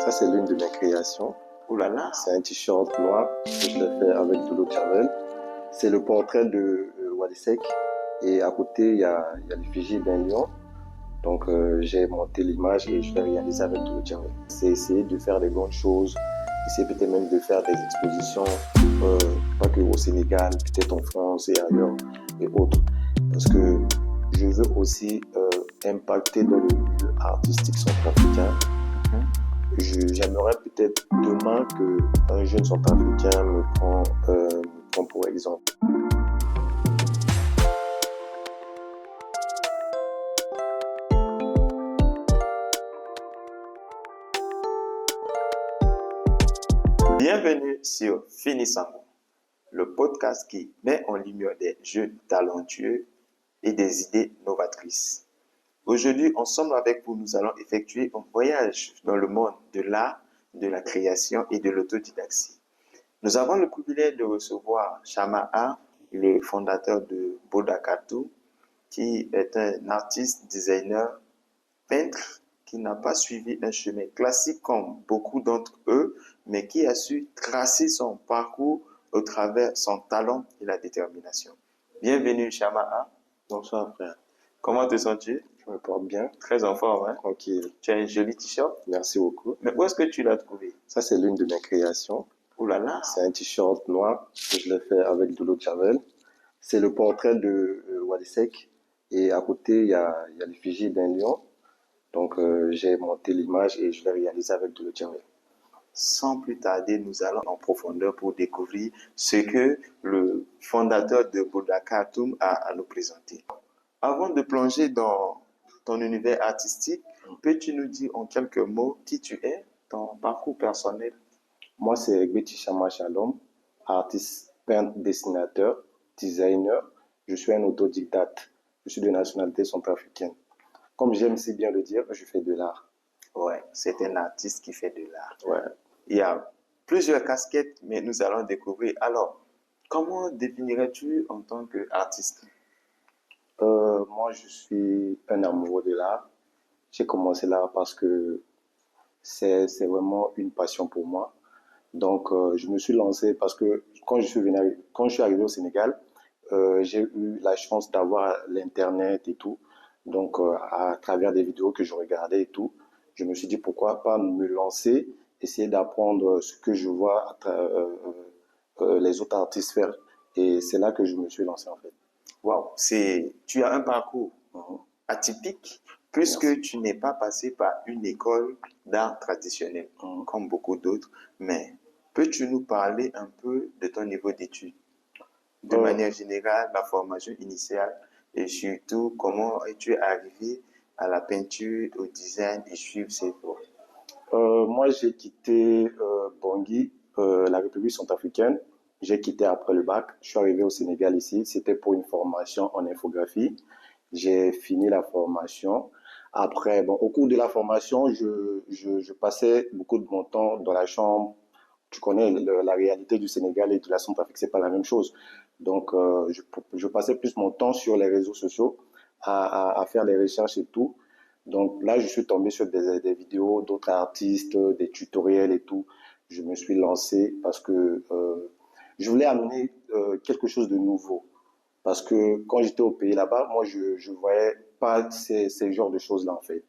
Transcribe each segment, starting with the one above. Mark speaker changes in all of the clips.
Speaker 1: Ça, c'est l'une de mes créations.
Speaker 2: Oh là là.
Speaker 1: C'est un t-shirt noir que je l'ai fait avec de l'eau de Javel. C'est le portrait de Wally Seck. Et à côté, il y a l'effigie d'un lion. Donc, j'ai monté l'image et je l'ai réalisé avec de l'eau de Javel. C'est essayer de faire des grandes choses. Essayer peut-être même de faire des expositions, pas que au Sénégal, peut-être en France et ailleurs et autres. Parce que je veux aussi impacter dans le milieu artistique centrafricain. J'aimerais peut-être demain qu'un jeune centrafricain me prend pour exemple.
Speaker 2: Bienvenue sur Finissant, le podcast qui met en lumière des jeunes talentueux et des idées novatrices. Aujourd'hui, ensemble avec vous, nous allons effectuer un voyage dans le monde de l'art, de la création et de l'autodidactie. Nous avons le privilège de recevoir Shama, le fondateur de Bodakato, qui est un artiste, designer, peintre qui n'a pas suivi un chemin classique comme beaucoup d'entre eux, mais qui a su tracer son parcours au travers son talent et la détermination. Bienvenue Shama.
Speaker 1: Bonsoir frère.
Speaker 2: Comment te sens-tu?
Speaker 1: Je me porte bien.
Speaker 2: Très en forme, hein?
Speaker 1: Tranquille.
Speaker 2: Tu as un joli t-shirt.
Speaker 1: Merci beaucoup.
Speaker 2: Mais où est-ce que tu l'as trouvé?
Speaker 1: Ça, c'est l'une de mes créations.
Speaker 2: Oh là là.
Speaker 1: C'est un t-shirt noir que je l'ai fait avec de l'eau de Javel. C'est le portrait de Wally Seck. Et à côté, il y a l'effigie d'un lion. Donc, j'ai monté l'image et je l'ai réalisé avec de l'eau de Javel.
Speaker 2: Sans plus tarder, nous allons en profondeur pour découvrir ce que le fondateur de Bodakato a à nous présenter. Avant de plonger dans ton univers artistique, peux-tu nous dire en quelques mots qui tu es, ton parcours personnel?
Speaker 1: Moi, c'est Gbeti Shama Shalom, artiste, peintre, dessinateur, designer. Je suis un autodidacte. Je suis de nationalité centrafricaine. Comme j'aime si bien le dire, je fais de l'art.
Speaker 2: Ouais, c'est un artiste qui fait de l'art.
Speaker 1: Ouais.
Speaker 2: Il y a plusieurs casquettes, mais nous allons découvrir. Alors, comment définirais-tu en tant qu'artiste?
Speaker 1: Moi, je suis un amoureux de l'art. J'ai commencé l'art parce que c'est vraiment une passion pour moi. Donc, je me suis lancé parce que quand je suis arrivé au Sénégal, j'ai eu la chance d'avoir l'Internet et tout. Donc, à travers des vidéos que je regardais et tout, je me suis dit pourquoi pas me lancer, essayer d'apprendre ce que je vois les autres artistes faire. Et c'est là que je me suis lancé en fait.
Speaker 2: Waouh, tu as un parcours atypique puisque
Speaker 1: Merci.
Speaker 2: tu n'es pas passé par une école d'art traditionnel comme beaucoup d'autres. Mais peux-tu nous parler un peu de ton niveau d'études? De manière générale, la formation initiale et surtout comment es-tu arrivé à la peinture, au design et suivre ces voies?
Speaker 1: Moi, j'ai quitté Bangui, la République centrafricaine. J'ai quitté après le bac. Je suis arrivé au Sénégal ici. C'était pour une formation en infographie. J'ai fini la formation. Après, bon, au cours de la formation, je passais beaucoup de mon temps dans la chambre. Tu connais la réalité du Sénégal et de la Centrafrique, c'est pas la même chose. Donc, je passais plus mon temps sur les réseaux sociaux à faire les recherches et tout. Donc là, je suis tombé sur des vidéos d'autres artistes, des tutoriels et tout. Je me suis lancé parce que je voulais amener quelque chose de nouveau. Parce que quand j'étais au pays là-bas, moi, je voyais pas ces genres de choses-là, en fait.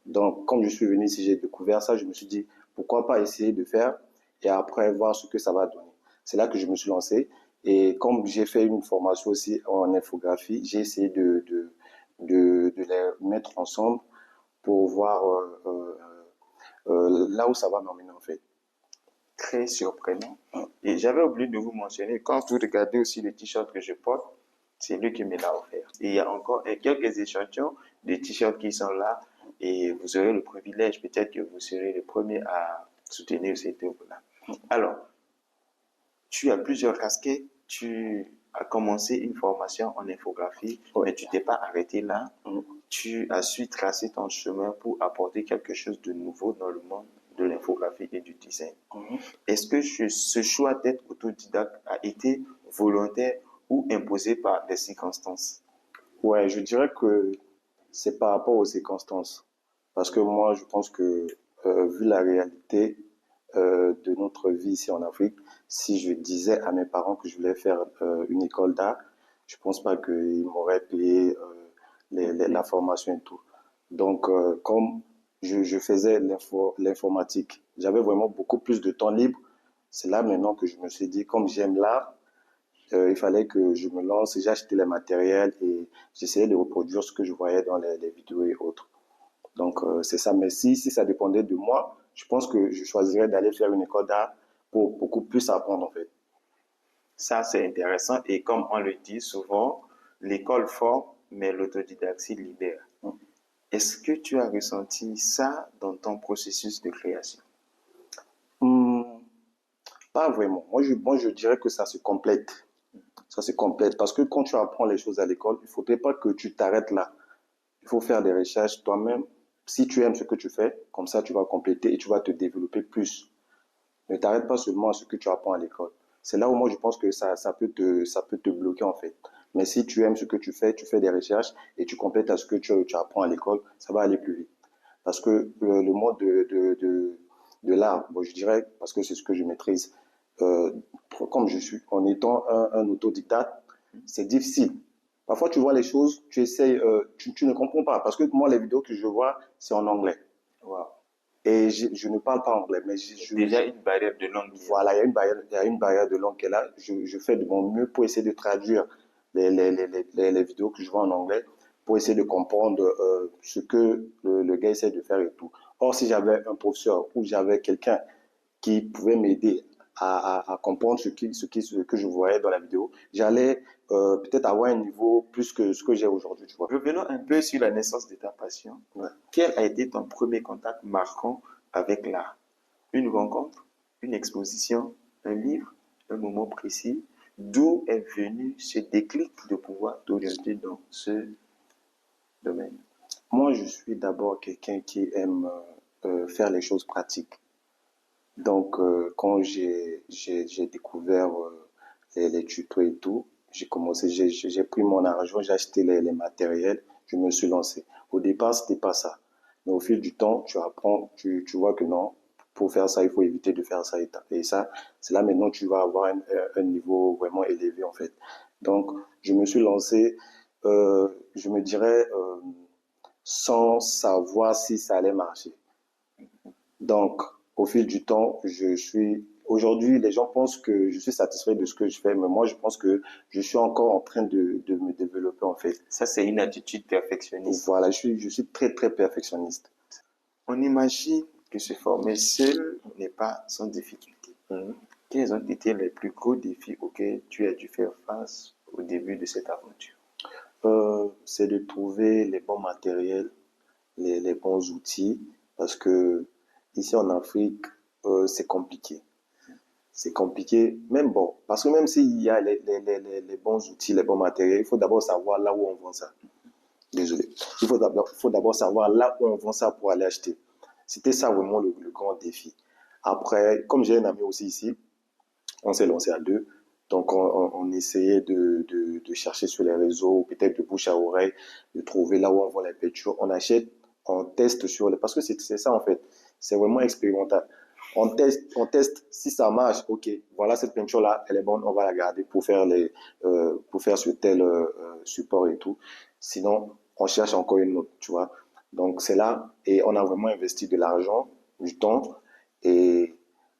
Speaker 1: Donc, comme je suis venu ici, j'ai découvert ça, je me suis dit, pourquoi pas essayer de faire et après voir ce que ça va donner. C'est là que je me suis lancé. Et comme j'ai fait une formation aussi en infographie, j'ai essayé de les mettre ensemble pour voir là où ça va m'emmener en fait.
Speaker 2: Très surprenant. Et j'avais oublié de vous mentionner, quand vous regardez aussi le t-shirt que je porte, c'est lui qui me l'a offert. Et il y a encore quelques échantillons de t-shirts qui sont là et vous aurez le privilège, peut-être que vous serez le premier à soutenir cette œuvre-là. Alors, tu as plusieurs casquettes, tu as commencé une formation en infographie, mais tu t'es pas arrêté là. Tu as su tracer ton chemin pour apporter quelque chose de nouveau dans le monde de l'infographie et du design. Est-ce que ce choix d'être autodidacte a été volontaire ou imposé par des circonstances?
Speaker 1: Ouais, je dirais que c'est par rapport aux circonstances. Parce que moi, je pense que vu la réalité de notre vie ici en Afrique, si je disais à mes parents que je voulais faire une école d'art, je pense pas qu'ils m'auraient payé la formation et tout. Donc, comme je faisais l'informatique, j'avais vraiment beaucoup plus de temps libre. C'est là maintenant que je me suis dit, comme j'aime l'art, il fallait que je me lance. J'ai acheté les matériels et j'essayais de reproduire ce que je voyais dans les vidéos et autres. Donc, c'est ça. Mais si ça dépendait de moi, je pense que je choisirais d'aller faire une école d'art pour beaucoup plus apprendre, en fait.
Speaker 2: Ça, c'est intéressant. Et comme on le dit souvent, l'école forme, mais l'autodidactie libère. Est-ce que tu as ressenti ça dans ton processus de création?
Speaker 1: Hum, Pas vraiment. Moi, je dirais que ça se complète. Ça se complète. Parce que quand tu apprends les choses à l'école, il ne faudrait pas que tu t'arrêtes là. Il faut faire des recherches toi-même. Si tu aimes ce que tu fais, comme ça, tu vas compléter et tu vas te développer plus. Ne t'arrête pas seulement à ce que tu apprends à l'école. C'est là où moi je pense que ça peut te bloquer en fait. Mais si tu aimes ce que tu fais des recherches et tu complètes à ce que tu apprends à l'école, ça va aller plus vite. Parce que le monde de l'art, bon, je dirais, parce que c'est ce que je maîtrise, euh, comme je suis, en étant un autodidacte, c'est difficile. Parfois, tu vois les choses, tu essayes, tu ne comprends pas. Parce que moi, les vidéos que je vois, c'est en anglais.
Speaker 2: Wow.
Speaker 1: Et je ne parle pas anglais, mais
Speaker 2: Déjà une barrière de langue.
Speaker 1: voilà, il y a une barrière de langue qui est là. Je fais de mon mieux pour essayer de traduire les vidéos que je vois en anglais, pour essayer de comprendre ce que le gars essaie de faire et tout. Or, si j'avais un professeur ou j'avais quelqu'un qui pouvait m'aider à comprendre ce que je voyais dans la vidéo, j'allais peut-être avoir un niveau plus que ce que j'ai aujourd'hui, tu vois.
Speaker 2: Revenons un peu sur la naissance de ta passion.
Speaker 1: Ouais.
Speaker 2: Quel a été ton premier contact marquant avec l'art? Une rencontre, une exposition, un livre, un moment précis? D'où est venu ce déclic de pouvoir t'orienter dans ce domaine?
Speaker 1: Moi, je suis d'abord quelqu'un qui aime faire les choses pratiques. Donc, quand j'ai découvert les tutos et tout, j'ai commencé, j'ai pris mon argent, j'ai acheté les matériels, je me suis lancé. Au départ, c'était pas ça. Mais au fil du temps, tu apprends, tu vois que non, pour faire ça, il faut éviter de faire ça et ça. C'est là maintenant que tu vas avoir un niveau vraiment élevé, en fait. Donc, je me suis lancé, je me dirais, sans savoir si ça allait marcher. Donc, au fil du temps, aujourd'hui, les gens pensent que je suis satisfait de ce que je fais, mais moi, je pense que je suis encore en train de me développer, en fait.
Speaker 2: Ça, c'est une attitude perfectionniste.
Speaker 1: Voilà, je suis très, très perfectionniste.
Speaker 2: On imagine que se former seul n'est pas sans difficulté. Quels ont été les plus gros défis auxquels tu as dû faire face au début de cette aventure?
Speaker 1: C'est de trouver les bons matériels, les bons outils, parce que ici en Afrique, c'est compliqué. C'est compliqué, même bon, parce que même s'il y a les bons outils, les bons matériels, il faut d'abord savoir là où on vend ça. Désolé. Il faut d'abord savoir là où on vend ça pour aller acheter. C'était ça vraiment le grand défi. Après, comme j'ai un ami aussi ici, on s'est lancé à deux. Donc, on essayait de chercher sur les réseaux, peut-être de bouche à oreille, de trouver là où on vend les peintures. On achète, on teste sur les... Parce que c'est ça, en fait. C'est vraiment expérimental. On teste, si ça marche, ok, voilà cette peinture-là, elle est bonne, on va la garder pour faire sur tel support et tout. Sinon, on cherche encore une autre, tu vois. Donc, c'est là, et on a vraiment investi de l'argent, du temps, et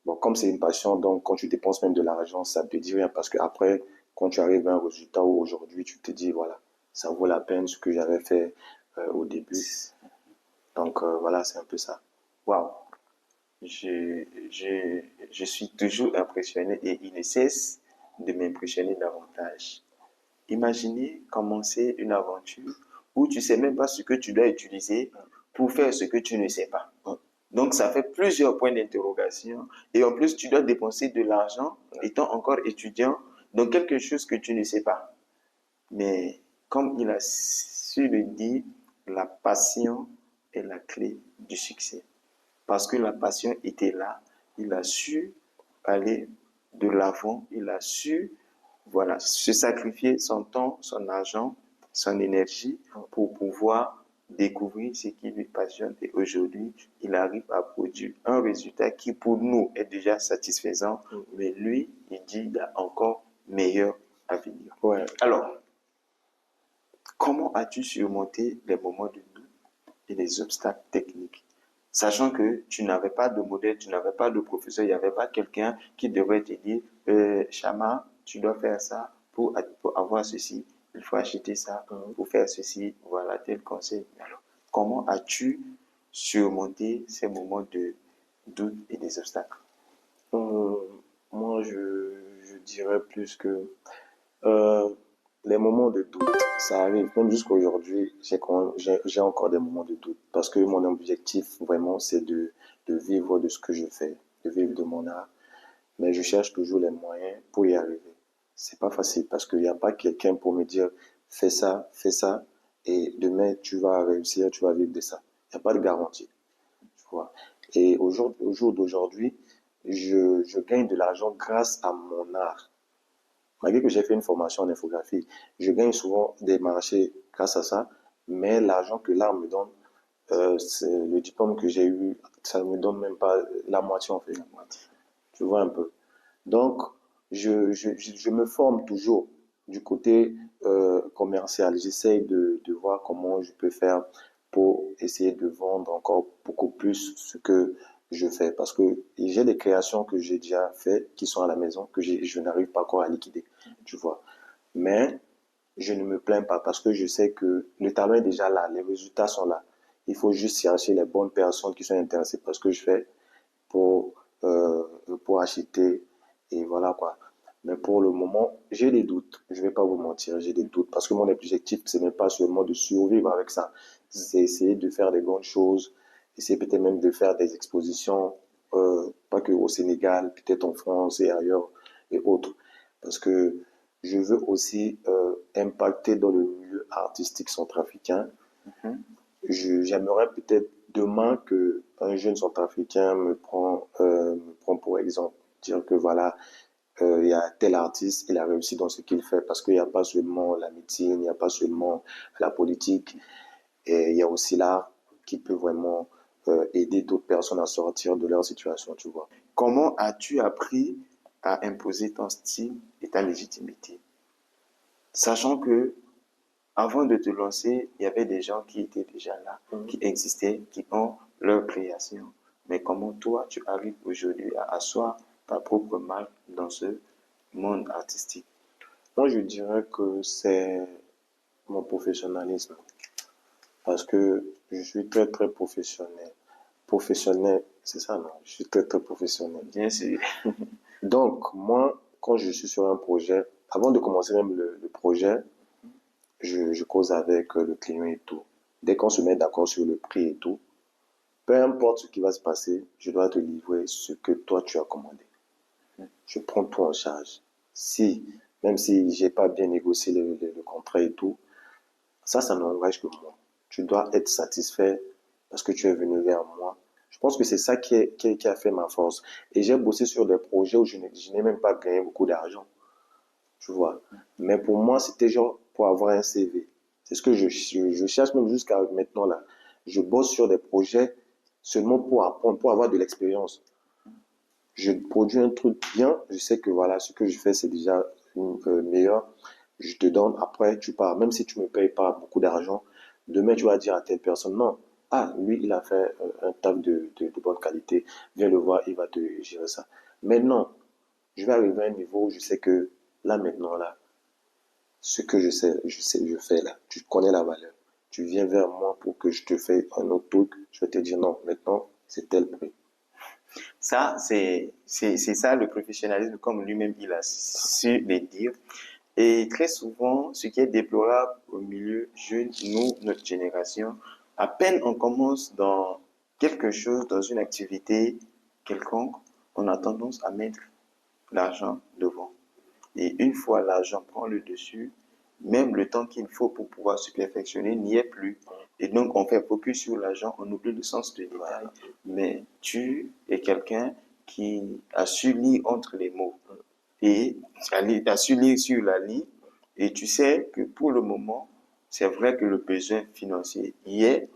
Speaker 1: bon, comme c'est une passion, donc quand tu dépenses même de l'argent, ça ne te dit rien parce que après, quand tu arrives à un résultat où aujourd'hui tu te dis, voilà, ça vaut la peine ce que j'avais fait au début. Donc voilà, c'est un peu ça.
Speaker 2: Waouh! Je suis toujours impressionné et il ne cesse de m'impressionner davantage. Imaginez commencer une aventure où tu ne sais même pas ce que tu dois utiliser pour faire ce que tu ne sais pas. Donc, ça fait plusieurs points d'interrogation. Et en plus, tu dois dépenser de l'argent étant encore étudiant dans quelque chose que tu ne sais pas. Mais comme il a su le dire, la passion est la clé du succès. Parce que la passion était là, il a su aller de l'avant, il a su se sacrifier son temps, son argent, son énergie pour pouvoir découvrir ce qui lui passionne et aujourd'hui, il arrive à produire un résultat qui pour nous est déjà satisfaisant, mais lui, il dit il y a encore meilleur à venir.
Speaker 1: Ouais.
Speaker 2: Alors, comment as-tu surmonté les moments de doute et les obstacles techniques? Sachant que tu n'avais pas de modèle, tu n'avais pas de professeur, il n'y avait pas quelqu'un qui devrait te dire, Chama, tu dois faire ça pour avoir ceci, il faut acheter ça pour faire ceci, voilà tel conseil. Alors, comment as-tu surmonté ces moments de doute et des obstacles?
Speaker 1: Euh, Moi, je dirais plus que euh, les moments de doute, ça arrive. Même jusqu'à aujourd'hui, j'ai encore des moments de doute. Parce que mon objectif, vraiment, c'est de vivre de ce que je fais, de vivre de mon art. Mais je cherche toujours les moyens pour y arriver. C'est pas facile parce qu'il n'y a pas quelqu'un pour me dire fais ça, et demain tu vas réussir, tu vas vivre de ça. Il n'y a pas de garantie, tu vois. Et au jour d'aujourd'hui, je gagne de l'argent grâce à mon art. Malgré que j'ai fait une formation en infographie, je gagne souvent des marchés grâce à ça, mais l'argent que l'art me donne, c'est le diplôme que j'ai eu, ça ne me donne même pas la moitié en fait. Tu vois un peu. Donc, je me forme toujours du côté commercial. J'essaye de voir comment je peux faire pour essayer de vendre encore beaucoup plus ce que je fais. Parce que j'ai des créations que j'ai déjà faites, qui sont à la maison, que je n'arrive pas encore à liquider, tu vois. Mais je ne me plains pas parce que je sais que le talent est déjà là, les résultats sont là. Il faut juste chercher les bonnes personnes qui sont intéressées par ce que je fais pour, euh, pour acheter et voilà quoi. Mais pour le moment, j'ai des doutes. Je vais pas vous mentir, j'ai des doutes parce que mon objectif, ce n'est pas seulement de survivre avec ça. C'est essayer de faire des grandes choses, essayer peut-être même de faire des expositions, pas que au Sénégal, peut-être en France et ailleurs et autres. Parce que je veux aussi impacter dans le milieu artistique centrafricain.
Speaker 2: Mhm.
Speaker 1: J'aimerais peut-être demain que un jeune centrafricain me prend pour exemple, dire que voilà, il y a tel artiste, il a réussi dans ce qu'il fait parce qu'il n'y a pas seulement la médecine, il n'y a pas seulement la politique, et il y a aussi l'art qui peut vraiment aider d'autres personnes à sortir de leur situation, tu vois.
Speaker 2: Comment as-tu appris à imposer ton style et ta légitimité? Sachant que avant de te lancer, il y avait des gens qui étaient déjà là, qui existaient, qui ont leur création. Mais comment toi, tu arrives aujourd'hui à asseoir ta propre marque dans ce monde artistique?
Speaker 1: Moi, je dirais que c'est mon professionnalisme parce que je suis très, très professionnel. Professionnel, c'est ça, non? Je suis très, très professionnel.
Speaker 2: Bien sûr.
Speaker 1: Donc, moi, quand je suis sur un projet, avant de commencer même le projet, je cause avec le client et tout. Dès qu'on se met d'accord sur le prix et tout, peu importe ce qui va se passer, je dois te livrer ce que toi tu as commandé. Je prends tout en charge. Si, même si j'ai pas bien négocié le contrat et tout, ça n'engage que moi. Tu dois être satisfait parce que tu es venu vers moi. Je pense que c'est ça qui a fait ma force. Et j'ai bossé sur des projets où je n'ai même pas gagné beaucoup d'argent, tu vois. Mais pour moi, c'était genre pour avoir un CV. C'est ce que je cherche même jusqu'à maintenant là. Je bosse sur des projets seulement pour apprendre, pour avoir de l'expérience. Je produis un truc bien, je sais que voilà, ce que je fais, c'est déjà meilleur. Je te donne, après, tu pars. Même si tu me payes pas beaucoup d'argent, demain, tu vas dire à telle personne, non, ah, lui, il a fait un taf de bonne qualité. Viens le voir, il va te gérer ça. Maintenant, je vais arriver à un niveau où je sais que là, maintenant, là, ce que je fais là, tu connais la valeur. Tu viens vers moi pour que je te fasse un autre truc, je vais te dire non, maintenant, c'est tel prix.
Speaker 2: Ça, c'est ça le professionnalisme, comme lui-même il a su le dire. Et très souvent, ce qui est déplorable au milieu jeune, nous, notre génération, à peine on commence dans quelque chose, dans une activité quelconque, on a tendance à mettre l'argent devant. Et une fois l'argent prend le dessus, même le temps qu'il faut pour pouvoir se perfectionner n'y est plus. Et donc, on fait focus sur l'argent, on oublie le sens du détail. Mais tu es quelqu'un qui a su lire entre les mots et tu as su lire sur la ligne et tu sais que pour le moment, c'est vrai que le besoin financier y est,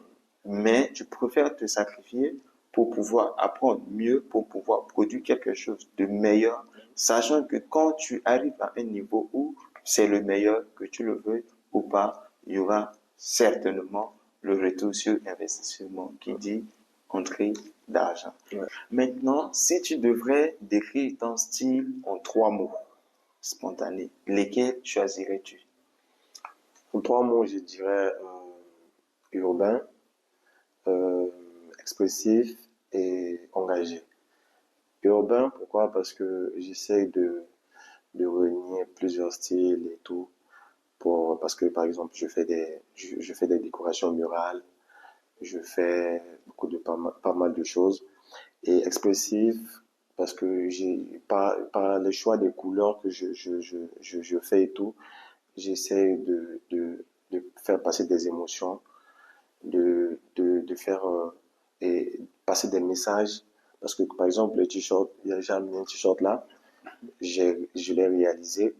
Speaker 2: mais tu préfères te sacrifier pour pouvoir apprendre mieux, pour pouvoir produire quelque chose de meilleur, sachant que quand tu arrives à un niveau où c'est le meilleur, que tu le veux ou pas, il y aura certainement le retour sur investissement qui dit entrée d'argent.
Speaker 1: Ouais.
Speaker 2: Maintenant, si tu devrais décrire ton style en 3 mots spontanés, lesquels choisirais-tu?
Speaker 1: En 3 mots, je dirais urbain, euh, expressif et engagé. Urbain, pourquoi? Parce que j'essaie de réunir plusieurs styles et tout. Parce que, par exemple, je fais des décorations murales, je fais pas mal de choses. Et expressif, parce que par le choix des couleurs que je fais et tout, j'essaie de faire passer des émotions, de faire et passer des messages. Parce que, par exemple, le t-shirt, j'ai mis un t-shirt là, je l'ai réalisé.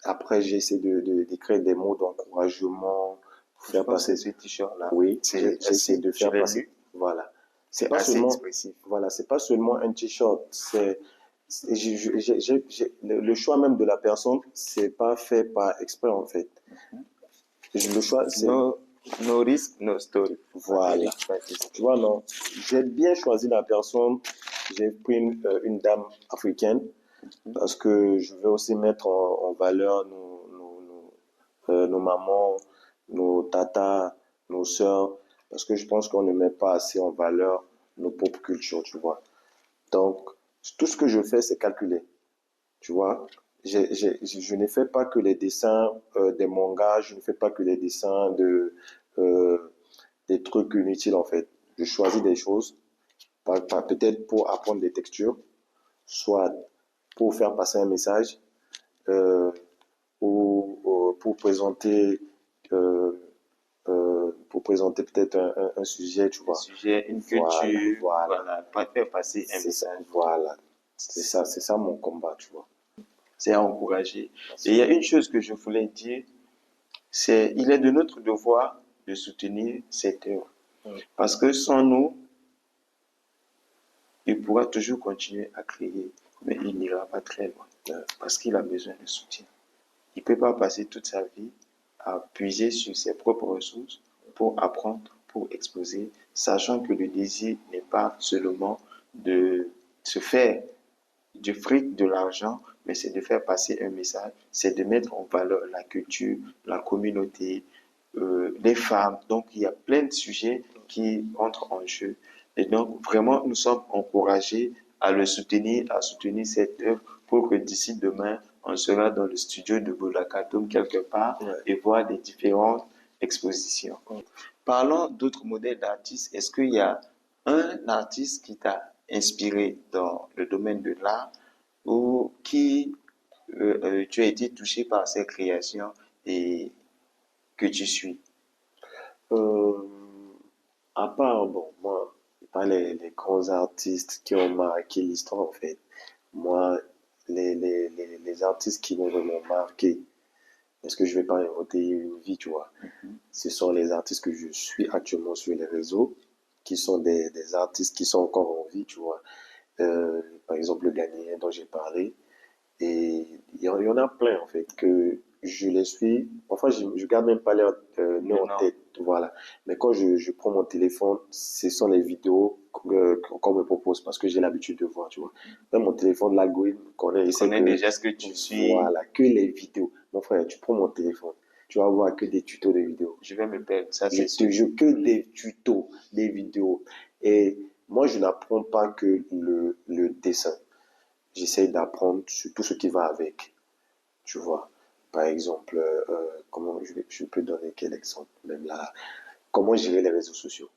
Speaker 1: Après, j'ai essayé d'écrire des mots d'encouragement pour
Speaker 2: Je
Speaker 1: faire
Speaker 2: pense que
Speaker 1: passer.
Speaker 2: ce t-shirt-là,
Speaker 1: Oui, j'ai essayé
Speaker 2: assez,
Speaker 1: de
Speaker 2: je
Speaker 1: faire
Speaker 2: l'ai
Speaker 1: passer.
Speaker 2: lu,
Speaker 1: Voilà. C'est
Speaker 2: c'est
Speaker 1: pas
Speaker 2: assez
Speaker 1: seulement,
Speaker 2: expressif.
Speaker 1: voilà, c'est pas seulement un t-shirt. Le choix même de la personne, c'est pas fait par exprès en fait. Le choix, c'est,
Speaker 2: No, no risk, no story.
Speaker 1: voilà. Tu vois, non. J'ai bien choisi la personne. J'ai pris une dame africaine parce que je veux aussi mettre en valeur nos mamans, nos tatas, nos sœurs, parce que je pense qu'on ne met pas assez en valeur nos propres cultures, tu vois. Donc, tout ce que je fais, c'est calculer, tu vois. Je ne fais pas que les dessins des mangas, je ne fais pas que les dessins euh, des trucs inutiles, en fait. Je choisis des choses, peut-être pour apprendre des textures, soit pour faire passer un message, euh, ou euh, pour présenter peut-être un sujet, tu
Speaker 2: Un
Speaker 1: vois.
Speaker 2: sujet, une
Speaker 1: Voilà,
Speaker 2: culture,
Speaker 1: voilà.
Speaker 2: voilà, pas faire passer un
Speaker 1: C'est ça,
Speaker 2: message.
Speaker 1: voilà. C'est ça mon combat, tu vois.
Speaker 2: C'est à encourager. Et il
Speaker 1: Merci.
Speaker 2: y a une chose que je voulais dire, c'est il est de notre devoir de soutenir cette œuvre. Parce que sans nous, il pourra toujours continuer à créer, mais il n'ira pas très loin. Parce qu'il a besoin de soutien. Il ne peut pas passer toute sa vie à puiser sur ses propres ressources pour apprendre, pour exposer, sachant que le désir n'est pas seulement de se faire du fric, de l'argent, mais c'est de faire passer un message, c'est de mettre en valeur la culture, la communauté, les femmes. Donc, il y a plein de sujets qui entrent en jeu. Et donc, vraiment, nous sommes encouragés à le soutenir, à soutenir cette œuvre pour que d'ici demain, on sera dans le studio de Bolakatom quelque part
Speaker 1: Ouais.
Speaker 2: et voir des différentes expositions. Parlons d'autres modèles d'artistes. Est-ce qu'il y a un artiste qui t'a inspiré dans le domaine de l'art ou qui tu as été touché par ses créations et que tu suis?
Speaker 1: Euh, à part, bon, moi, pas les grands artistes qui ont marqué l'histoire, en fait. Moi, les artistes qui m'ont vraiment marqué, parce que je vais pas inventer une vie, tu vois. Ce sont les artistes que je suis actuellement sur les réseaux, qui sont des artistes qui sont encore en vie, tu vois. Par exemple, le Ghanéen dont j'ai parlé. Et il y en a plein, en fait, que je les suis. Parfois, je garde même pas leur nom en
Speaker 2: Non.
Speaker 1: tête, voilà. Mais quand je prends mon téléphone, ce sont les vidéos qu'on me propose parce que j'ai l'habitude de voir, tu vois. Même mon téléphone, l'algorithme connaît, il
Speaker 2: Je
Speaker 1: sait
Speaker 2: connais
Speaker 1: que,
Speaker 2: déjà ce que tu suis.
Speaker 1: voilà, que les vidéos. Mon frère, tu prends mon téléphone, tu vas voir que des tutos de vidéos.
Speaker 2: Je vais me perdre, ça
Speaker 1: Je
Speaker 2: c'est
Speaker 1: te
Speaker 2: sûr.
Speaker 1: jure que des tutos, des vidéos. Et moi, je n'apprends pas que le dessin. J'essaie d'apprendre sur tout ce qui va avec, tu vois. Par exemple, comment je peux donner quel exemple, même là, comment gérer les réseaux sociaux,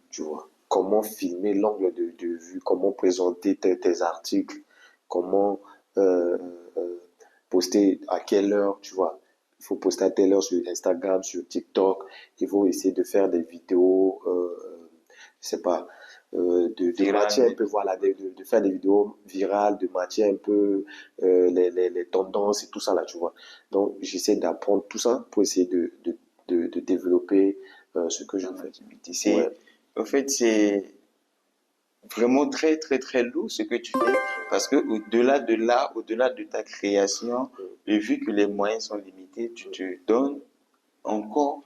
Speaker 1: tu vois. Comment filmer l'angle de vue, comment présenter tes articles, comment euh, euh, poster à quelle heure, tu vois. Il faut poster à telle heure sur Instagram, sur TikTok. Il faut essayer de faire des vidéos, je sais pas, de
Speaker 2: Viral.
Speaker 1: matière un peu, voilà, de faire des vidéos virales, de matière un peu, les tendances et tout ça là, tu vois. Donc, j'essaie d'apprendre tout ça pour essayer de développer ce que je
Speaker 2: Ton
Speaker 1: fais.
Speaker 2: activité.
Speaker 1: Ouais,
Speaker 2: En fait, c'est vraiment très, très, très lourd ce que tu fais parce que au-delà de là, au-delà de ta création, et vu que les moyens sont limités, tu te donnes encore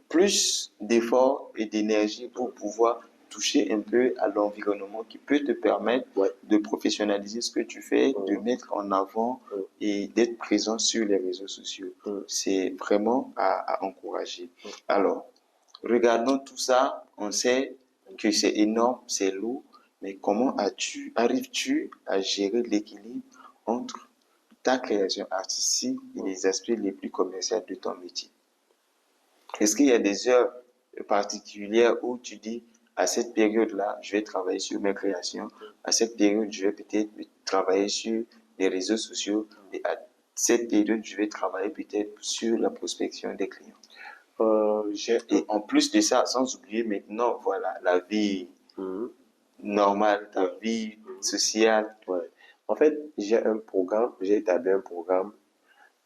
Speaker 2: plus d'efforts et d'énergie pour pouvoir toucher un peu à l'environnement qui peut te permettre
Speaker 1: ouais,
Speaker 2: de professionnaliser ce que tu fais, de
Speaker 1: mm,
Speaker 2: mettre en avant
Speaker 1: mm,
Speaker 2: et d'être présent sur les réseaux sociaux.
Speaker 1: mm,
Speaker 2: C'est vraiment à encourager. Alors, regardons tout ça, on sait que c'est énorme, c'est lourd, mais comment arrives-tu à gérer l'équilibre entre ta création artistique et les aspects les plus commerciaux de ton métier? Est-ce qu'il y a des heures particulières où tu dis, à cette période-là, je vais travailler sur mes créations, à cette période, je vais peut-être travailler sur les réseaux sociaux, et à cette période, je vais travailler peut-être sur la prospection des clients.
Speaker 1: j'ai
Speaker 2: Et en plus de ça, sans oublier maintenant, voilà, la vie
Speaker 1: mm,
Speaker 2: normale, ta
Speaker 1: ouais,
Speaker 2: vie
Speaker 1: mm,
Speaker 2: sociale.
Speaker 1: ouais. En fait, j'ai établi un programme.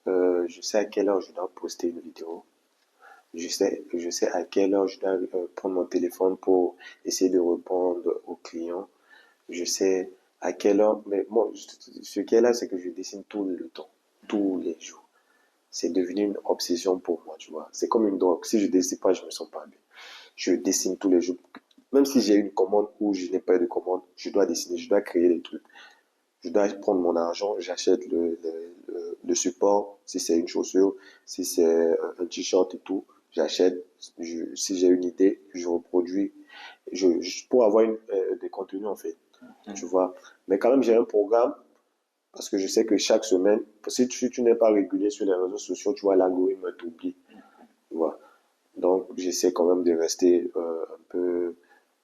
Speaker 1: Je sais à quelle heure je dois poster une vidéo. Je sais à quelle heure je dois prendre mon téléphone pour essayer de répondre aux clients. Je sais à quelle heure, mais moi, ce qui est là, c'est que je dessine tout le temps, tous les jours. C'est devenu une obsession pour moi, tu vois. C'est comme une drogue. Si je dessine pas, je me sens pas bien. Je dessine tous les jours. Même si j'ai une commande ou je n'ai pas de commande, je dois dessiner, je dois créer des trucs. Je dois prendre mon argent, j'achète le support, si c'est une chaussure, si c'est un t-shirt et tout, j'achète. Si j'ai une idée, je reproduis. Pour avoir des contenus, en fait, tu vois. Mais quand même, j'ai un programme parce que je sais que chaque semaine, si tu n'es pas régulier sur les réseaux sociaux, tu vois, l'algorithme t'oublie, tu vois. Donc, j'essaie quand même de rester un peu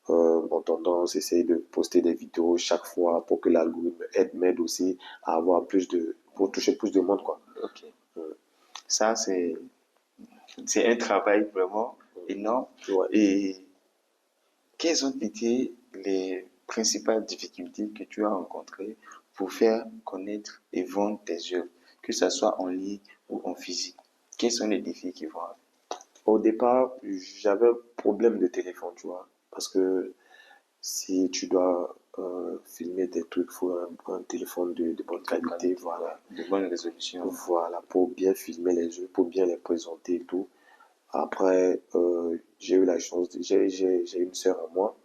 Speaker 1: en tendance, essayer de poster des vidéos chaque fois pour que l'algorithme m'aide aussi à avoir pour toucher plus de monde, quoi.
Speaker 2: Ok. Ça, c'est un travail vraiment énorme.
Speaker 1: Ouais.
Speaker 2: Et quelles ont été les principales difficultés que tu as rencontrées pour faire connaître et vendre tes œuvres, que ce soit en ligne ou en physique? Quels sont les défis qui vont avec?
Speaker 1: Au départ, j'avais un problème de téléphone, tu vois, parce que si tu dois filmer des trucs, il faut un téléphone de bonne qualité, voilà.
Speaker 2: De bonnes résolutions.
Speaker 1: Voilà, pour bien filmer les jeux, pour bien les présenter et tout. Après, j'ai eu la chance, j'ai une sœur à moi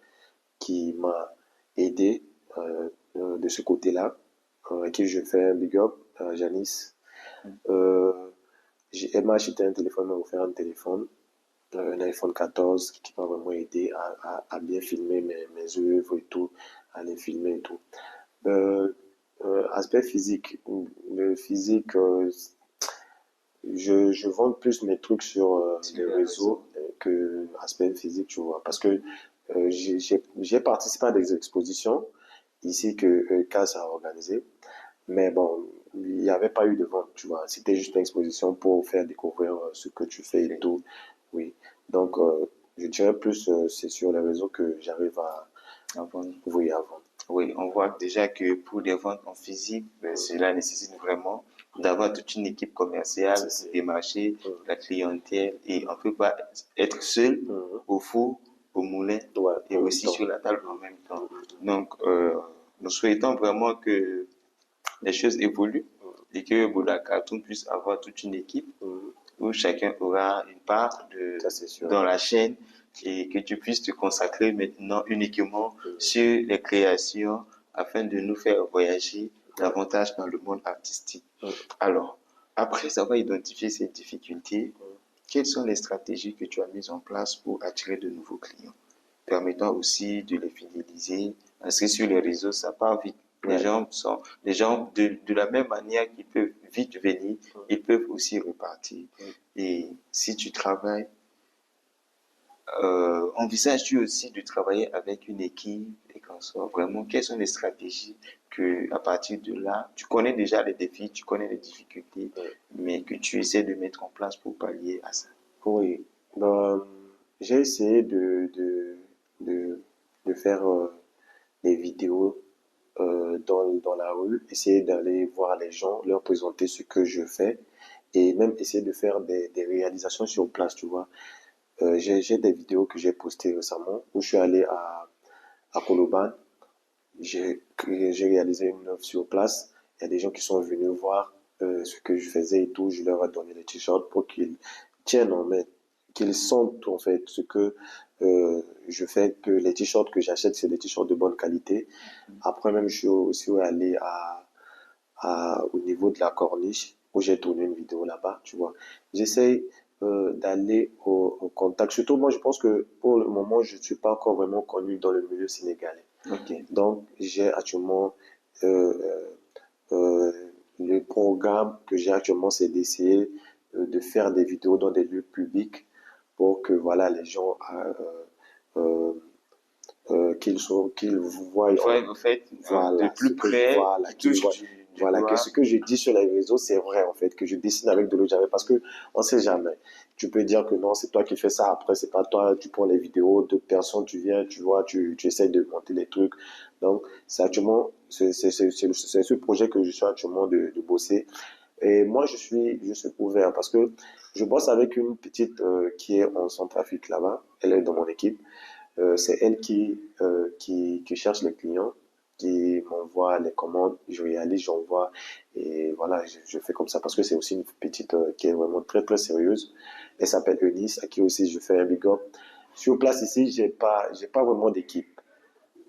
Speaker 1: qui m'a aidé de ce côté-là, à qui je fais un big up, Janice. Euh, Elle m'a acheté un téléphone, elle m'a offert un téléphone, un iPhone 14 qui m'a vraiment aidé à bien filmer mes œuvres et tout, à les filmer et tout. Euh, Aspect physique, le physique, je vends plus mes trucs sur
Speaker 2: Sur
Speaker 1: les
Speaker 2: les réseaux.
Speaker 1: réseaux que aspect physique, tu vois. Parce que j'ai participé à des expositions ici que CAS a organisé. Mais bon, il n'y avait pas eu de vente, tu vois. C'était juste une exposition pour faire découvrir ce que tu fais et tout. Oui. Donc, je dirais plus, c'est sur les réseaux que j'arrive
Speaker 2: À vendre.
Speaker 1: oui, à vendre.
Speaker 2: Oui, on voit déjà que pour des ventes en physique, cela nécessite vraiment d'avoir toute une équipe commerciale, des marchés, la clientèle, et on ne peut pas être seul
Speaker 1: Mhm.
Speaker 2: au four, au moulin
Speaker 1: Ouais,
Speaker 2: et
Speaker 1: en même
Speaker 2: aussi
Speaker 1: temps.
Speaker 2: sur la table en même temps. Donc, nous souhaitons vraiment que les choses évoluent et que Boula Cartoon puisse avoir toute une équipe
Speaker 1: Mhm.
Speaker 2: où chacun aura une part
Speaker 1: Ça, c'est sûr.
Speaker 2: dans la chaîne et que tu puisses te consacrer maintenant uniquement sur les créations afin de nous faire voyager davantage dans le monde artistique. Alors, après avoir identifié ces difficultés, quelles sont les stratégies que tu as mises en place pour attirer de nouveaux clients, permettant aussi de les fidéliser, parce que sur les réseaux, ça part vite.
Speaker 1: Ouais.
Speaker 2: Les gens de la même manière qu'ils peuvent vite venir, ils peuvent aussi repartir. Et si tu travailles, envisages-tu aussi de travailler avec une équipe et qu'on soit vraiment, quelles sont les stratégies que, à partir de là, tu connais déjà les défis, tu connais les difficultés, mais que tu essaies de mettre en place pour pallier à ça?
Speaker 1: Oui. Ben, j'ai essayé de faire des vidéos dans la rue, essayer d'aller voir les gens, leur présenter ce que je fais et même essayer de faire des réalisations sur place, tu vois. J'ai des vidéos que j'ai postées récemment où je suis allé à Koloban. J'ai réalisé une œuvre sur place. Il y a des gens qui sont venus voir ce que je faisais et tout. Je leur ai donné des t-shirts pour qu'ils tiennent en main, qu'ils sentent en fait ce que je fais, que les t-shirts que j'achète, c'est des t-shirts de bonne qualité. Après même, je suis aussi allé au niveau de la corniche où j'ai tourné une vidéo là-bas, tu vois. J'essaye d'aller au contact. Surtout, moi, je pense que pour le moment, je ne suis pas encore vraiment connu dans le milieu sénégalais.
Speaker 2: Ok.
Speaker 1: Donc, j'ai actuellement euh, euh, le programme que j'ai actuellement, c'est d'essayer de faire des vidéos dans des lieux publics pour que voilà les gens euh, qu'ils voient
Speaker 2: Ouais, en fait, de
Speaker 1: voilà ce
Speaker 2: plus
Speaker 1: que
Speaker 2: près,
Speaker 1: voilà
Speaker 2: qui
Speaker 1: qu'ils
Speaker 2: touche
Speaker 1: voient
Speaker 2: du
Speaker 1: voilà que
Speaker 2: doigt.
Speaker 1: ce que je dis sur les réseaux c'est vrai en fait que je dessine avec de l'eau de javel parce que on sait jamais. Tu peux dire que non, c'est toi qui fais ça, après c'est pas toi, tu prends les vidéos d'autres personnes, tu viens, tu vois, tu essayes de monter les trucs. Donc c'est actuellement c'est ce projet que je suis actuellement de bosser. Et moi je suis ouvert parce que je bosse avec une petite qui est en Centrafrique là-bas, elle est dans mon équipe. C'est elle qui cherche les clients, qui m'envoie les commandes, je réalise, j'envoie, et voilà, je fais comme ça parce que c'est aussi une petite qui est vraiment très très sérieuse. Elle s'appelle Eunice, à qui aussi je fais un big up. Sur place ici, j'ai pas vraiment d'équipe,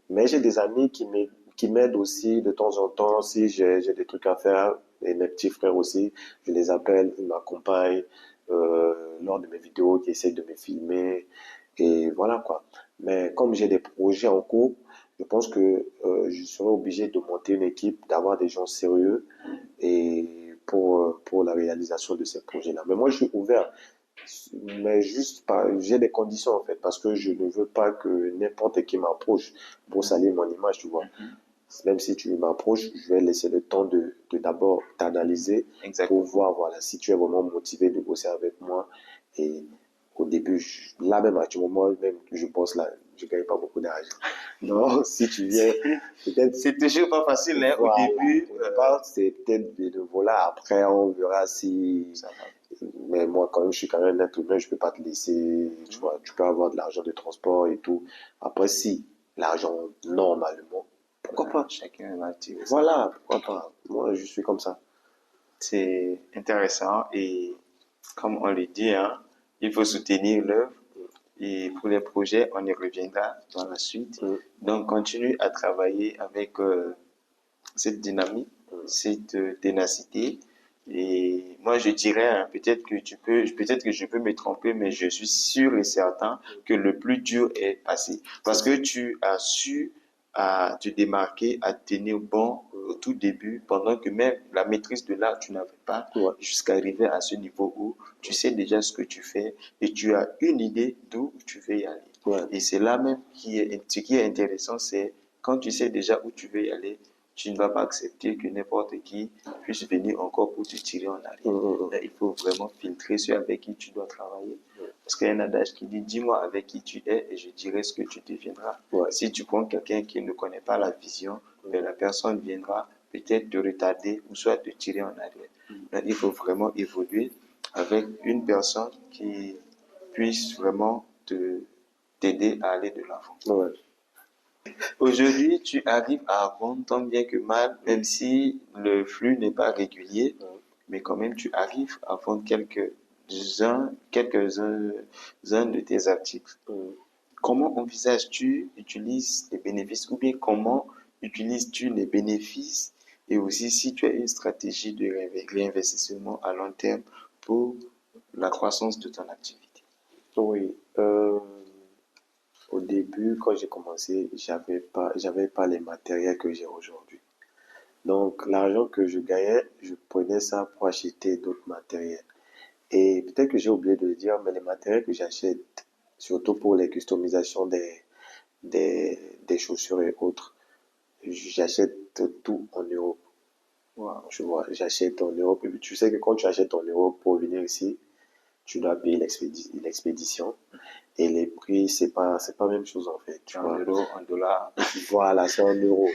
Speaker 1: mais j'ai des amis qui m'aident aussi de temps en temps si j'ai des trucs à faire, et mes petits frères aussi, je les appelle, ils m'accompagnent lors de mes vidéos, qui essayent de me filmer, et voilà quoi. Mais comme j'ai des projets en cours, je pense que je serai obligé de monter une équipe, d'avoir des gens sérieux et pour la réalisation de ces projets-là. Mais moi, je suis ouvert, mais juste pas, j'ai des conditions en fait, parce que je ne veux pas que n'importe qui m'approche pour salir mon image, tu vois.
Speaker 2: Mhm.
Speaker 1: Même si tu m'approches, je vais laisser le temps de d'abord t'analyser pour
Speaker 2: Exactement.
Speaker 1: voir voilà, si tu es vraiment motivé de bosser avec moi. Et au début, là même, à ce moment même que je bosse là, je ne gagne pas beaucoup d'argent. Non, si tu viens, peut-être,
Speaker 2: C'est toujours pas facile, hein, au
Speaker 1: voilà,
Speaker 2: début.
Speaker 1: au départ, c'est peut-être bénévolat. Après, on verra si.
Speaker 2: Ça va.
Speaker 1: Mais moi, quand même, je suis quand même un être humain, je peux pas te laisser, tu vois, tu peux avoir de l'argent de transport et tout. Après, si l'argent, normalement, pourquoi pas?
Speaker 2: Chacun va tirer ça.
Speaker 1: Voilà, pourquoi pas? Moi, je suis comme ça.
Speaker 2: C'est intéressant et comme on le dit, hein, il faut soutenir l'œuvre et pour les projets, on y reviendra dans la suite.
Speaker 1: Mm,
Speaker 2: Donc, continue à travailler avec cette dynamique,
Speaker 1: mm.
Speaker 2: cette ténacité. Et moi, je dirais, hein, peut-être que je peux me tromper, mais je suis sûr et certain que le plus dur est passé. Parce que tu as su à te démarquer, à tenir bon au tout début, pendant que même la maîtrise de l'art, tu n'avais pas,
Speaker 1: Ouais,
Speaker 2: jusqu'à arriver à ce niveau où tu sais déjà ce que tu fais et tu as une idée d'où tu veux y aller.
Speaker 1: ouais.
Speaker 2: Et c'est là même ce qui est intéressant, c'est quand tu sais déjà où tu veux y aller, tu ne vas pas accepter que n'importe qui puisse venir encore pour te tirer en
Speaker 1: Mm,
Speaker 2: arrière.
Speaker 1: mm,
Speaker 2: Là, il faut vraiment filtrer ceux avec qui tu dois travailler. Parce qu'il y a un adage qui dit, dis-moi avec qui tu es et je dirai ce que tu deviendras.
Speaker 1: mm. Ouais.
Speaker 2: Si tu prends quelqu'un qui ne connaît pas la vision, ben, la personne viendra peut-être te retarder ou soit te tirer en arrière. Là, il faut vraiment évoluer avec une personne qui puisse vraiment t'aider à aller de l'avant.
Speaker 1: Ouais.
Speaker 2: Aujourd'hui, tu arrives à vendre tant bien que mal, même si le flux n'est pas régulier, mais quand même tu arrives à vendre quelques-uns de tes articles.
Speaker 1: Mm.
Speaker 2: Comment envisages-tu utilises les bénéfices ou bien comment utilises-tu les bénéfices et aussi si tu as une stratégie de réinvestissement à long terme pour la croissance de ton activité?
Speaker 1: Oui. Au début, quand j'ai commencé, j'avais pas les matériels que j'ai aujourd'hui. Donc, l'argent que je gagnais, je prenais ça pour acheter d'autres matériels. Et peut-être que j'ai oublié de le dire, mais les matériels que j'achète, surtout pour les customisations des chaussures et autres, j'achète tout en Europe.
Speaker 2: Wow.
Speaker 1: Tu vois, j'achète en Europe. Et puis tu sais que quand tu achètes en Europe pour venir ici, tu dois payer l'expédition. Et les prix, c'est pas la même chose en fait. Tu
Speaker 2: En
Speaker 1: vois,
Speaker 2: euros, en dollars.
Speaker 1: voilà, c'est en euros.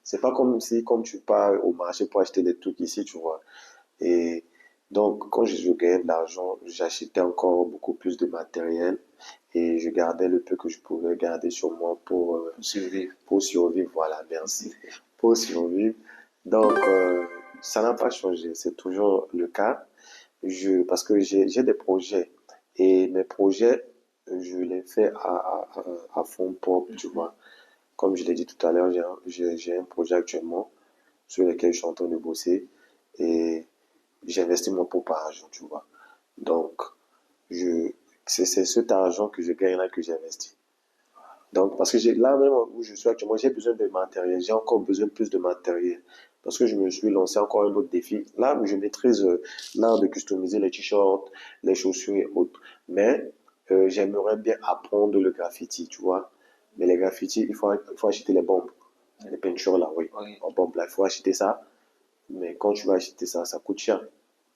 Speaker 1: C'est pas comme si, comme tu pars au marché pour acheter des trucs ici, tu vois. Et Donc, quand je gagnais de l'argent, j'achetais encore beaucoup plus de matériel et je gardais le peu que je pouvais garder sur moi
Speaker 2: Survivre.
Speaker 1: pour survivre. Voilà, merci. Pour survivre. Donc, ça n'a pas changé. C'est toujours le cas. Parce que j'ai des projets et mes projets, je les fais à fond propre, tu vois. Comme je l'ai dit tout à l'heure, j'ai un projet actuellement sur lequel je suis en train de bosser et j'investis mon propre argent, tu vois. Donc, je, c'est cet argent que je gagne là que j'investis. Donc, parce que là même où je suis actuellement, j'ai besoin de matériel. J'ai encore besoin de plus de matériel. Parce que je me suis lancé encore un autre défi. Là, je maîtrise l'art de customiser les t-shirts, les chaussures et autres. Mais j'aimerais bien apprendre le graffiti, tu vois. Mais les graffitis, il faut acheter les bombes. Les peintures là, oui.
Speaker 2: Oui.
Speaker 1: En bombe là, il faut acheter ça. Mais quand tu vas acheter ça, ça coûte cher.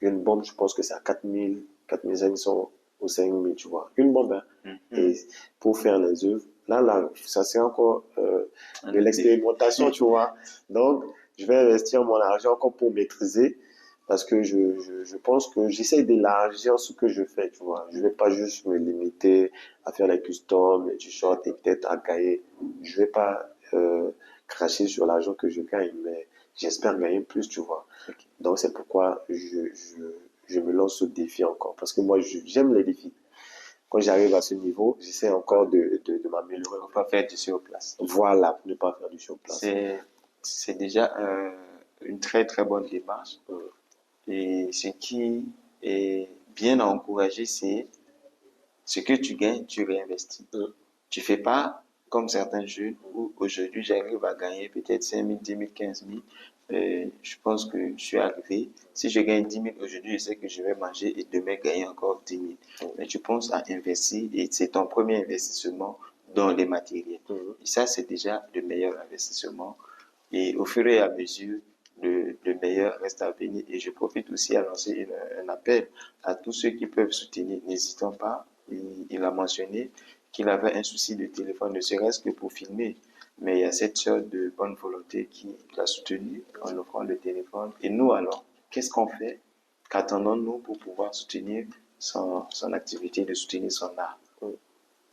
Speaker 1: Une bombe, je pense que c'est à 4000, 4500 ou 5000, tu vois. Une bombe, hein.
Speaker 2: Mhm.
Speaker 1: Et pour faire les œuvres, là, ça c'est encore
Speaker 2: Un
Speaker 1: de
Speaker 2: autre défi.
Speaker 1: l'expérimentation, tu vois. Donc, je vais investir mon argent encore pour maîtriser parce que je pense que j'essaie d'élargir ce que je fais, tu vois. Je vais pas juste me limiter à faire les customs, les t-shirts et peut-être à gagner. Je vais pas cracher sur l'argent que je gagne, mais j'espère gagner plus, tu vois.
Speaker 2: Ok.
Speaker 1: Donc, c'est pourquoi je me lance ce défi encore. Parce que moi, j'aime les défis. Quand j'arrive à ce niveau, j'essaie encore de m'améliorer.
Speaker 2: Faut pas faire du surplace.
Speaker 1: Voilà, pour ne pas faire du surplace.
Speaker 2: C'est déjà une très très bonne démarche.
Speaker 1: Euh,
Speaker 2: Et ce qui est bien à encourager, c'est ce que tu gagnes, tu réinvestis.
Speaker 1: euh,
Speaker 2: Tu fais pas comme certains jeunes où aujourd'hui j'arrive à gagner peut-être 5 000, 10 000, 15 000. Je pense que je suis arrivé. Si je gagne 10 000 aujourd'hui, je sais que je vais manger et demain gagner encore 10 000. Mais tu penses à investir et c'est ton premier investissement dans les matériels. Et ça, c'est déjà le meilleur investissement. Et au fur et à mesure, le meilleur reste à venir. Et je profite aussi à lancer un appel à tous ceux qui peuvent soutenir. N'hésitons pas. Il a mentionné qu'il avait un souci de téléphone, ne serait-ce que pour filmer. Mais il y a cette sorte de bonne volonté qui l'a soutenu en offrant le téléphone. Et nous, alors, qu'est-ce qu'on fait? Qu'attendons-nous pour pouvoir soutenir son activité, de soutenir son art?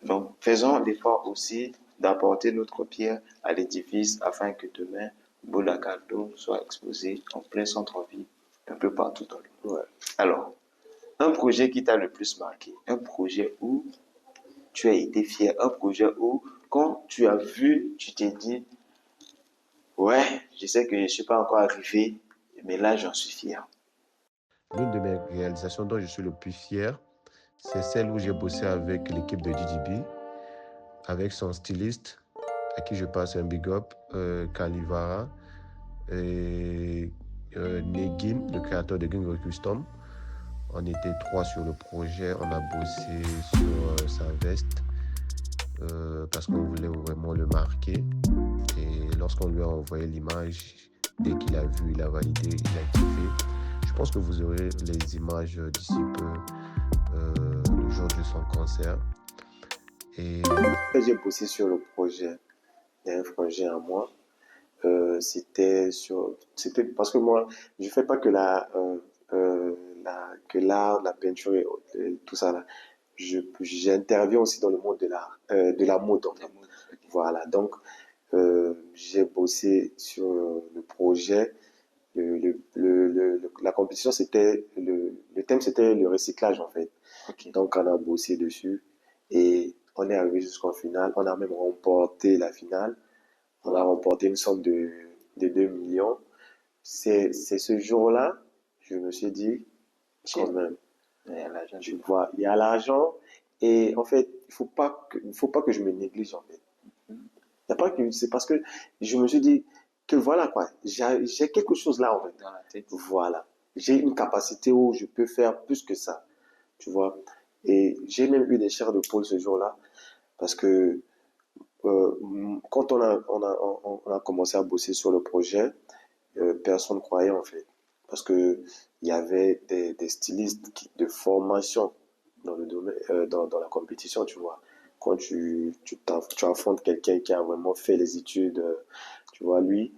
Speaker 2: Donc, faisons l'effort aussi d'apporter notre pierre à l'édifice afin que demain, Boulacardo soit exposé en plein centre-ville, un peu partout dans le monde.
Speaker 1: ouais.
Speaker 2: Alors, un projet qui t'a le plus marqué, un projet où tu as été fier, un projet où, quand tu as vu, tu t'es dit, ouais, je sais que je ne suis pas encore arrivé, mais là, j'en suis fier.
Speaker 3: L'une de mes réalisations dont je suis le plus fier, c'est celle où j'ai bossé avec l'équipe de DJB, avec son styliste, à qui je passe un big up, Kalivara, et Negin, le créateur de Gringo Custom. On était trois sur le projet, on a bossé sur sa veste parce qu'on voulait vraiment le marquer. Et lorsqu'on lui a envoyé l'image, dès qu'il a vu, il a validé, il a kiffé. Je pense que vous aurez les images d'ici peu, le jour de son concert. Et
Speaker 1: J'ai bossé sur le projet d'un projet à moi. C'était parce que moi, je fais pas que que l'art, la peinture et tout ça là. J'interviens aussi dans le monde de la mode en fait. Voilà. Donc, j'ai bossé sur le projet. La compétition, le thème, c'était le recyclage, en fait.
Speaker 2: Ok.
Speaker 1: Donc, on a bossé dessus et on est arrivé jusqu'en finale. On a même remporté la finale. On a remporté une somme de 2 millions. C'est ce jour-là, je me suis dit, quand même, tu vois, il y a l'argent et en fait, il faut pas que je me néglige, en fait. Y a pas que, c'est parce que je me suis dit que voilà quoi, j'ai quelque chose là en fait.
Speaker 2: Dans la tête.
Speaker 1: Voilà. J'ai une capacité où je peux faire plus que ça, tu vois. Et j'ai même eu des chairs de poule ce jour-là parce que quand on a commencé à bosser sur le projet, personne ne croyait en fait. Parce que il y avait des stylistes de formation dans le domaine, dans la compétition, tu vois. Quand tu affrontes quelqu'un qui a vraiment fait les études, tu vois, lui,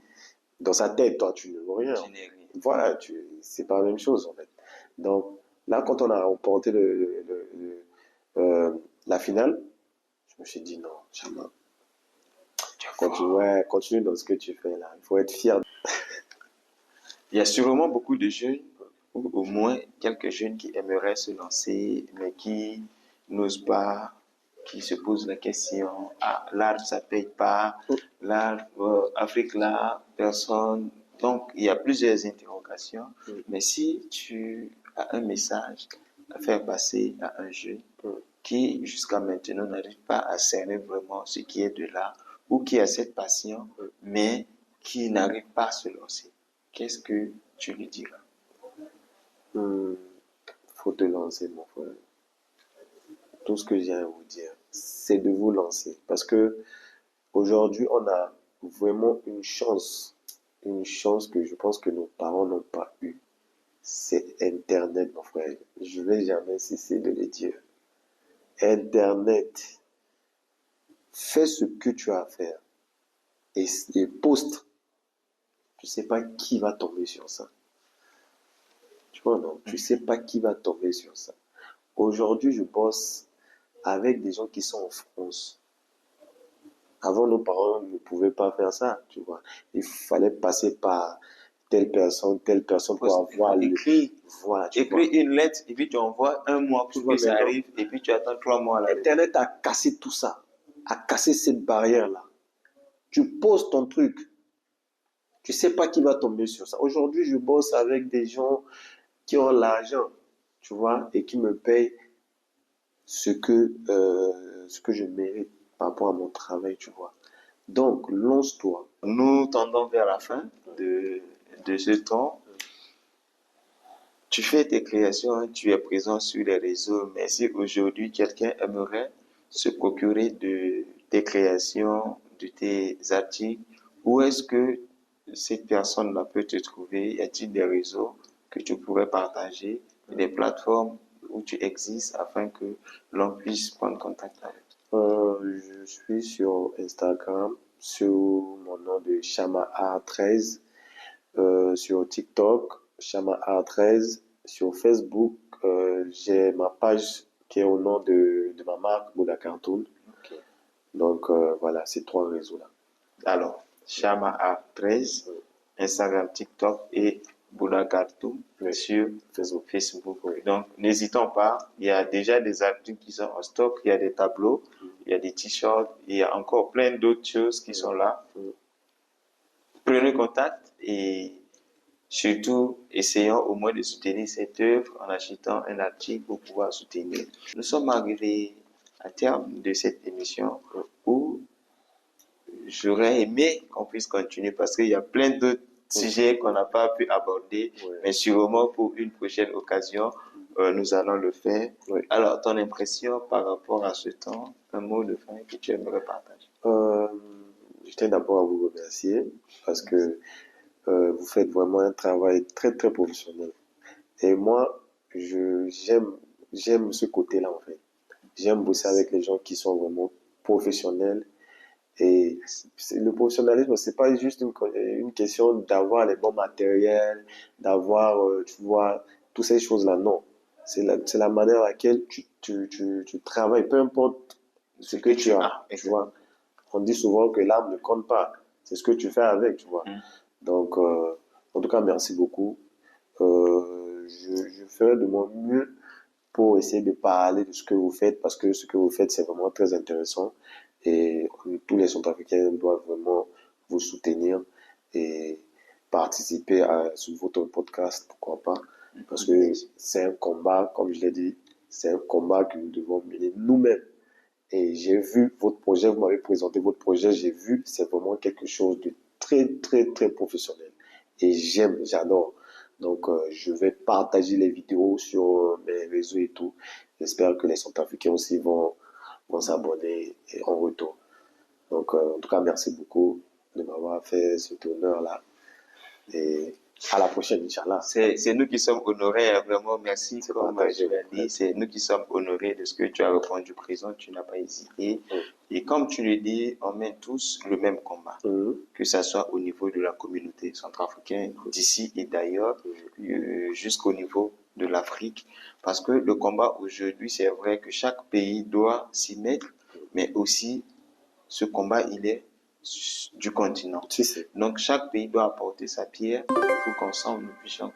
Speaker 1: dans sa tête, toi, tu ne vois rien.
Speaker 2: Je n'ai rien.
Speaker 1: Voilà, c'est pas la même chose en fait. Donc, là, quand on a remporté la finale, je me suis dit non, jamais. Continue dans ce que tu fais là. Il faut être fier.
Speaker 2: Il y a sûrement beaucoup de jeunes, ou au moins quelques jeunes qui aimeraient se lancer, mais qui n'osent pas, qui se posent la question, ah, l'art, ça paye pas, l'art, Afrique, là, personne. Donc, il y a plusieurs interrogations, mais si tu as un message à faire passer à un jeune qui, jusqu'à maintenant, n'arrive pas à cerner vraiment ce qui est de l'art, ou qui a cette passion, mais qui n'arrive pas à se lancer, qu'est-ce que tu lui diras?
Speaker 1: Faut te lancer, mon frère. Tout ce que j'ai à vous dire, c'est de vous lancer. Parce que aujourd'hui, on a vraiment une chance que je pense que nos parents n'ont pas eue. C'est Internet, mon frère. Je vais jamais cesser de le dire. Internet, fais ce que tu as à faire et poste. Tu sais pas qui va tomber sur ça. Tu vois, non? Tu sais pas qui va tomber sur ça. Aujourd'hui, je bosse avec des gens qui sont en France. Avant, nos parents ne pouvaient pas faire ça, tu vois. Il fallait passer par telle personne pour avoir le...
Speaker 2: Voilà, écris une lettre et puis tu envoies un mois pour que ça arrive et puis tu attends 3 mois.
Speaker 1: Internet a cassé tout ça, a cassé cette barrière-là. Tu poses ton truc, tu sais pas qui va tomber sur ça. Aujourd'hui, je bosse avec des gens qui ont l'argent, tu vois, et qui me payent ce que je mérite par rapport à mon travail, tu vois. Donc, lance-toi.
Speaker 2: Nous tendons vers la fin de ce temps. Tu fais tes créations, tu es présent sur les réseaux, mais si aujourd'hui quelqu'un aimerait se procurer de tes créations, de tes articles, où est-ce que cette personne-là peut te trouver? Y a-t-il des réseaux que tu pourrais partager, des plateformes où tu existes afin que l'on puisse prendre contact avec toi?
Speaker 1: Je suis sur Instagram, sur mon nom de Shamaar13, sur TikTok, Shamaar13, sur Facebook, j'ai ma page qui est au nom de ma marque, Bouddha Cartoon.
Speaker 2: Okay.
Speaker 1: Donc voilà, ces 3 réseaux-là.
Speaker 2: Alors, Shamaar13, Instagram, TikTok et Bouddha Cartoon sur Facebook. Donc, n'hésitons pas. Il y a déjà des articles qui sont en stock. Il y a des tableaux, il y a des t-shirts, il y a encore plein d'autres choses qui sont là. Prenez contact et surtout, essayons au moins de soutenir cette œuvre en achetant un article pour pouvoir soutenir. Nous sommes arrivés à terme de cette émission où j'aurais aimé qu'on puisse continuer parce qu'il y a plein d'autres sujets qu'on n'a pas pu aborder, mais sûrement pour une prochaine occasion, nous allons le faire. Alors, ton impression par rapport à ce temps, un mot de fin que tu aimerais partager?
Speaker 1: Je tiens d'abord à vous remercier parce que vous faites vraiment un travail très très professionnel. Et moi, j'aime ce côté-là en fait. J'aime bosser avec les gens qui sont vraiment professionnels. Et le professionnalisme, c'est pas juste une question d'avoir les bons matériels, d'avoir, tu vois, toutes ces choses-là. Non. C'est la manière à laquelle tu travailles, peu importe ce que tu as, tu vois. On dit souvent que l'âme ne compte pas. C'est ce que tu fais avec, tu vois. Donc, en tout cas, merci beaucoup. Je ferai de mon mieux pour essayer de parler de ce que vous faites parce que ce que vous faites, c'est vraiment très intéressant. Et tous les Centrafricains doivent vraiment vous soutenir et participer sur votre podcast, pourquoi pas. Parce que c'est un combat, comme je l'ai dit, c'est un combat que nous devons mener nous-mêmes. Et j'ai vu votre projet, vous m'avez présenté votre projet, j'ai vu, c'est vraiment quelque chose de très, très, très professionnel. Et j'adore. Donc, je vais partager les vidéos sur mes réseaux et tout. J'espère que les Centrafricains aussi vont s'abonner en retour. Donc, en tout cas, merci beaucoup de m'avoir fait cet honneur-là. Et à la prochaine, Inch'Allah.
Speaker 2: C'est nous qui sommes honorés, vraiment, merci. Comme je l'ai dit, c'est nous qui sommes honorés de ce que tu as répondu présent, tu n'as pas hésité. Et comme tu le dis, on mène tous le même combat, que ce soit au niveau de la communauté centrafricaine, d'ici et d'ailleurs, jusqu'au niveau de l'Afrique. Parce que le combat aujourd'hui, c'est vrai que chaque pays doit s'y mettre, mais aussi ce combat, il est du continent.
Speaker 1: Tu sais.
Speaker 2: Donc, chaque pays doit apporter sa pierre pour qu'ensemble nous puissions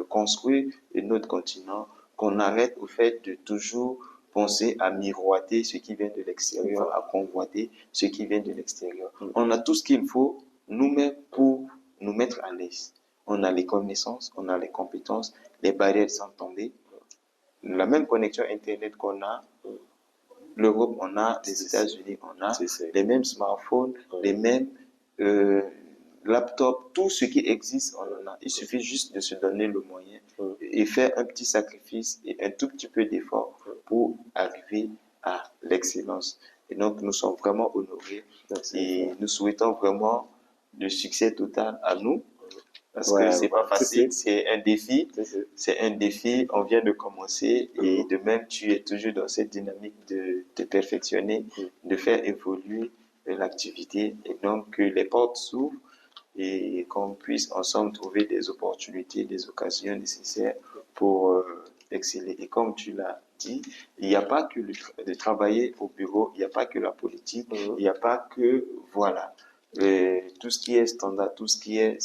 Speaker 2: construire notre continent, qu'on arrête au fait de toujours penser à miroiter ce qui vient de l'extérieur, à convoiter ce qui vient de l'extérieur. On a tout ce qu'il faut nous-mêmes pour nous mettre à l'aise. On a les connaissances, on a les compétences, les barrières sont tombées. La même connexion Internet qu'on a, l'Europe, on a, les États-Unis, on a, les mêmes smartphones, les mêmes laptops, tout ce qui existe, on en a. Il suffit juste de se donner le moyen et faire un petit sacrifice et un tout petit peu d'effort pour arriver à l'excellence. Et donc, nous sommes vraiment honorés et nous souhaitons vraiment le succès total à nous. Parce que c'est pas facile, c'est un défi. C'est un défi, on vient de commencer et de même tu es toujours dans cette dynamique de te perfectionner, de faire évoluer l'activité et donc que les portes s'ouvrent et qu'on puisse ensemble trouver des opportunités, des occasions nécessaires pour exceller. Et comme tu l'as dit, il n'y a pas que de travailler au bureau, il n'y a pas que la politique, il n'y a pas que, voilà, tout ce qui est standard, tout ce qui est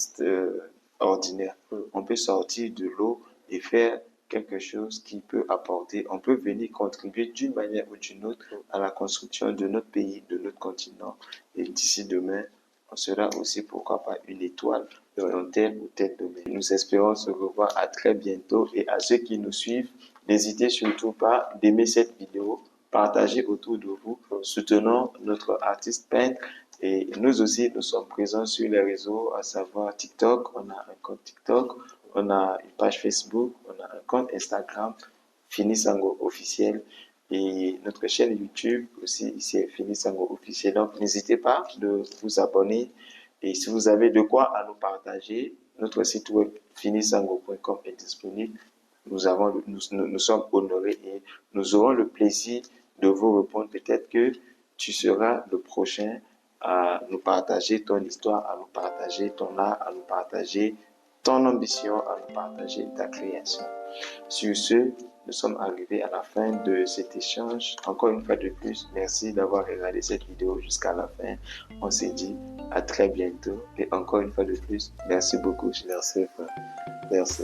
Speaker 2: ordinaire. On peut sortir de l'eau et faire quelque chose qui peut apporter, on peut venir contribuer d'une manière ou d'une autre à la construction de notre pays, de notre continent. Et d'ici demain, on sera aussi, pourquoi pas, une étoile dans tel ou tel domaine. Nous espérons se revoir à très bientôt et à ceux qui nous suivent, n'hésitez surtout pas d'aimer cette vidéo, partagez autour de vous, soutenons notre artiste peintre. Et nous aussi, nous sommes présents sur les réseaux, à savoir TikTok, on a un compte TikTok, on a une page Facebook, on a un compte Instagram, Finisango officiel, et notre chaîne YouTube aussi, c'est Finisango officiel. Donc, n'hésitez pas de vous abonner. Et si vous avez de quoi à nous partager, notre site web finisango.com est disponible. Nous sommes honorés et nous aurons le plaisir de vous répondre. Peut-être que tu seras le prochain à nous partager ton histoire, à nous partager ton art, à nous partager ton ambition, à nous partager ta création. Sur ce, nous sommes arrivés à la fin de cet échange. Encore une fois de plus, merci d'avoir regardé cette vidéo jusqu'à la fin. On s'est dit à très bientôt. Et encore une fois de plus, merci beaucoup.
Speaker 1: Merci, frère. Merci.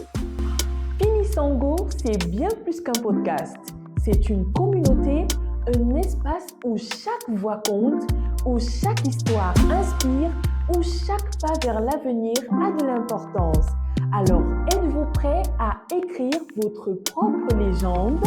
Speaker 4: Finisango, c'est bien plus qu'un podcast. C'est une communauté, un espace où chaque voix compte, où chaque histoire inspire, où chaque pas vers l'avenir a de l'importance. Alors, êtes-vous prêt à écrire votre propre légende?